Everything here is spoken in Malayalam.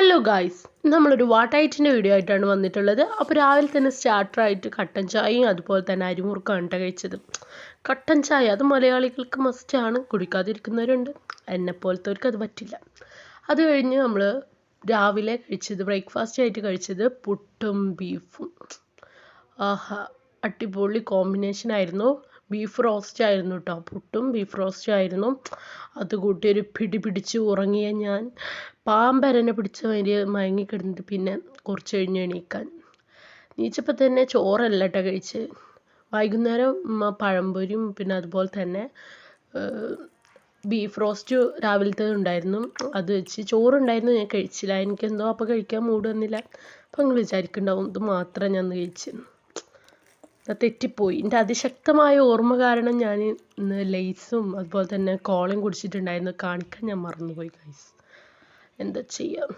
ഹലോ ഗായ്സ്, നമ്മളൊരു വാട്ടായിറ്റിൻ്റെ വീഡിയോ ആയിട്ടാണ് വന്നിട്ടുള്ളത്. അപ്പോൾ രാവിലെ തന്നെ സ്റ്റാർട്ടറായിട്ട് കട്ടൻ ചായയും അതുപോലെ തന്നെ അരിമുറുക്കാണ് കഴിച്ചത്. കട്ടൻ ചായ അത് മലയാളികൾക്ക് മസ്റ്റാണ്, കുടിക്കാതിരിക്കുന്നവരുണ്ട്, എന്നെപ്പോലത്തവർക്ക് അത് പറ്റില്ല. അത് കഴിഞ്ഞ് നമ്മൾ രാവിലെ കഴിച്ചത് ബ്രേക്ക്ഫാസ്റ്റ് ആയിട്ട് കഴിച്ചത് പുട്ടും ബീഫും. ആഹാ, അടിപൊളി കോമ്പിനേഷൻ ആയിരുന്നു. ബീഫ് റോസ്റ്റ് ആയിരുന്നു കേട്ടോ, പുട്ടും ബീഫ് റോസ്റ്റും ആയിരുന്നു. അത് കൂട്ടി ഒരു പിടി പിടിച്ച് ഉറങ്ങിയ ഞാൻ പാമ്പരനെ പിടിച്ച മാതിരി മയങ്ങിക്കിടന്നിട്ട് പിന്നെ കുറച്ച് കഴിഞ്ഞ് എണീച്ചപ്പോൾ തന്നെ ചോറല്ല കേട്ടോ കഴിച്ച്. വൈകുന്നേരം പഴംപൊരിയും പിന്നെ അതുപോലെ തന്നെ ബീഫ് റോസ്റ്റ് രാവിലത്തെ ഉണ്ടായിരുന്നു, അത് വെച്ച് ചോറുണ്ടായിരുന്നു. ഞാൻ കഴിച്ചില്ല, എനിക്കെന്തോ അപ്പോൾ കഴിക്കാൻ മൂഡ് വന്നില്ല. അപ്പം നിങ്ങൾ വിചാരിക്കുന്നുണ്ടാവും ഇത് മാത്രം ഞാൻ കഴിച്ച്. തെറ്റിപ്പോയി. എൻ്റെ അതിശക്തമായ ഓർമ്മ കാരണം ഞാൻ ഇന്ന് ലേസും അതുപോലെ തന്നെ കോളയും കുടിച്ചിട്ടുണ്ടായിരുന്നു. കാണിക്കാൻ ഞാൻ മറന്നുപോയി ഗൈസ്, എന്താ ചെയ്യുക.